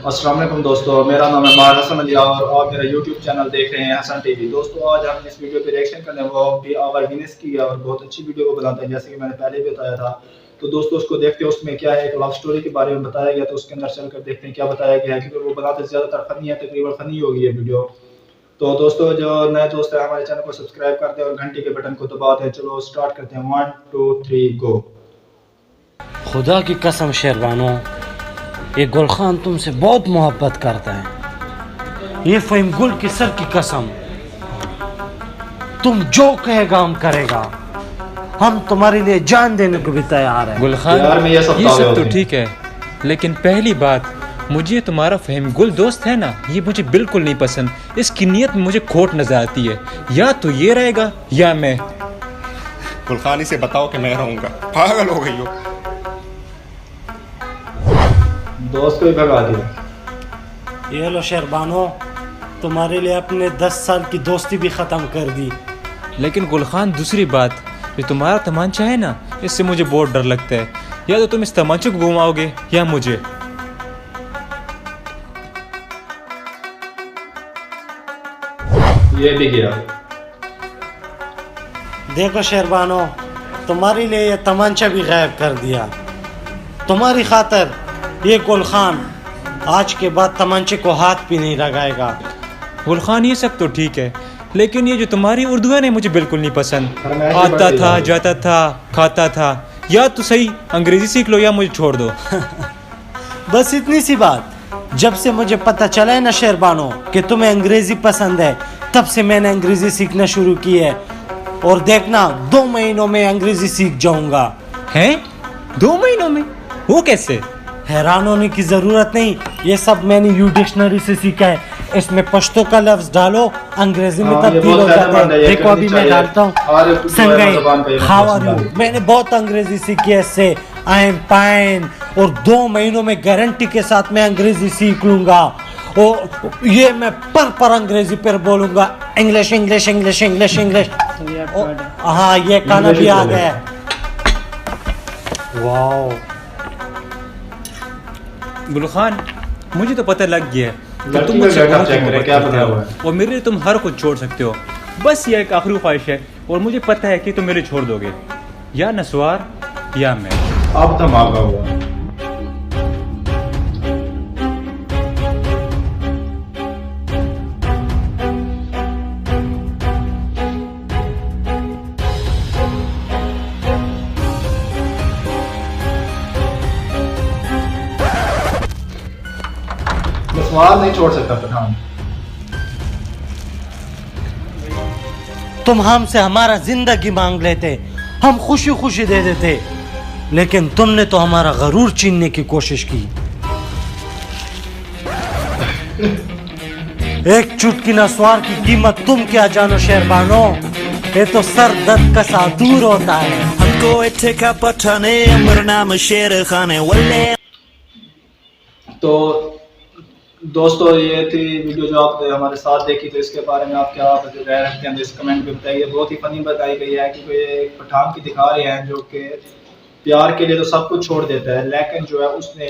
अस्सलाम वालेकुम दोस्तों, मेरा नाम है मार हसन अली और आप मेरा यूट्यूब चैनल देख रहे हैं हसन टीवी। दोस्तों आज हम इस वीडियो पे रिएक्शन करने वो भी आवर विनेस की है और बहुत अच्छी वीडियो को बनाते हैं, जैसे कि मैंने पहले भी बताया था। तो दोस्तों उसको देखते हैं, उसमें क्या है, एक लव स्टोरी के बारे में बताया गया, तो उसके अंदर चलकर देखते हैं क्या बताया गया है, क्योंकि वो बनाते ज़्यादातर फनी है, तकरीबन फनी होगी ये वीडियो। तो दोस्तों जो नए दोस्त हैं हमारे चैनल को सब्सक्राइब कर दें और घंटी के बटन को दबा दें। चलो स्टार्ट करते हैं, 1 2 3 गो। खुदा की कसम शेरबानो, ये गुलखान तुमसे बहुत मोहब्बत करता है। ये फ़हीम गुल की सर की कसम, तुम जो कहेगा हम करेगा। हम तुम्हारे लिए जान देने को भी तैयार है। गुलखान यार मैं ये सब तो ठीक है, लेकिन पहली बात, मुझे तुम्हारा फ़हीम गुल दोस्त है ना, ये मुझे बिल्कुल नहीं पसंद। इसकी नीयत में मुझे खोट नजर आती है। या तो ये रहेगा या मैं। गुलखानी से बताओ कि मैं रहूंगा। पागल हो गई हो। दोस्त को ही भगा दिया। ये लो शेरबानो, तुम्हारे लिए अपने 10 साल की दोस्ती भी ख़त्म कर दी। लेकिन गुलखान दूसरी बात, जो तुम्हारा तमांचा है ना, इससे मुझे बहुत डर लगता है। या तो तुम इस तमांचे को घुमाओगे या मुझे। ये भी गया। देखो शेरबानो, तुम्हारे लिए ये तमंचा भी गायब कर दिया। तुम्हारी खातर ये गुलखान आज के बाद तमंचे को हाथ भी नहीं लगाएगा। गुलखान ये सब तो ठीक है, लेकिन ये जो तुम्हारी उर्दू है ना, मुझे बिल्कुल नहीं पसंद। फरमाइश आता बढ़ती था, है। जाता था, खाता था। या तो सही अंग्रेजी सीख लो या मुझे छोड़ दो। बस इतनी सी बात। जब से मुझे पता चला है ना शेरबानो कि तुम्हें अंग्रेजी पसंद है, तब से मैंने अंग्रेजी सीखना शुरू की है। और देखना 2 महीनों में अंग्रेजी सीख जाऊंगा। हैं? 2 महीनों में? वो कैसे? हैरान होने की जरूरत नहीं, ये सब मैंने यू डिक्शनरी से सीखा है। इसमें पश्तो का लफ्ज डालो, अंग्रेजी में हाँ, ये तब्दील बहुत हो जाता फायदेमंद है, है। ये देखो करनी अभी मैं चाहिए। डालता और ये हूँ खुद संगई, ज़बान का ये हाउ आर मसला यू। है। मैंने बहुत अंग्रेजी सीखी है इससे। I am fine. और 2 महीनों में गारंटी के साथ मैं अंग्रेजी सीख लूंगा। और ये मैं पर अंग्रेजी पर बोलूंगा, English English English English English. हाँ, ये गाना भी आ गया। वाओ गुलखान, मुझे तो पता लग गया है कि लड़की तुम का मुझसे गेटअप बहुत चेक करें, मोहब्बत क्या करते बना हो हुआ है। और मेरे लिए तुम हर कुछ छोड़ सकते हो। बस ये एक आखिरी ख्वाहिश है, और मुझे पता है कि तुम मेरे छोड़ दोगे, या नस्वार या मैं। अब धमाका हुआ। नस्वार नहीं छोड़ सकता पठान। तुम हमसे हमारा जिंदगी मांग लेते, हम खुशी खुशी दे देते, लेकिन तुमने तो हमारा गरूर छीनने की कोशिश की। एक चुटकी नस्वार की कीमत तुम क्या जानो शेरबानो, ये तो सर दर्द का सा दूर होता है। हमको इत्थे का पठाने अमर नाम शेर खाने वल्ले। तो दोस्तों ये थी वीडियो जो आपने हमारे साथ देखी, तो इसके बारे में आप क्या राय रखते हैं, इस कमेंट में बताइए। बहुत ही फनी बताई गई है, क्योंकि ये एक पठान की दिखा रहे हैं जो कि प्यार के लिए तो सब कुछ छोड़ देता है, लेकिन जो है उसने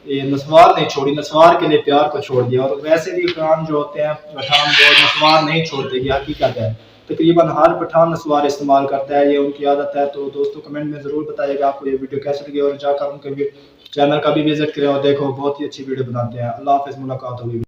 ये नस्वार नहीं छोड़ी, नस्वार के लिए प्यार को छोड़ दिया। और वैसे भी पठान जो होते हैं, पठान वो नस्वार नहीं छोड़ते, ये हकीकत है। तकरीबन हर पठान नस्वार इस्तेमाल करता है, ये उनकी आदत है। तो दोस्तों कमेंट में ज़रूर बताइएगा आपको ये वीडियो कैसी लगी, और जाकर उनके चैनल का भी विजिट करें और देखो, बहुत ही अच्छी वीडियो बनाते हैं। अल्लाह हाफ़िज़, मुलाकात होगी।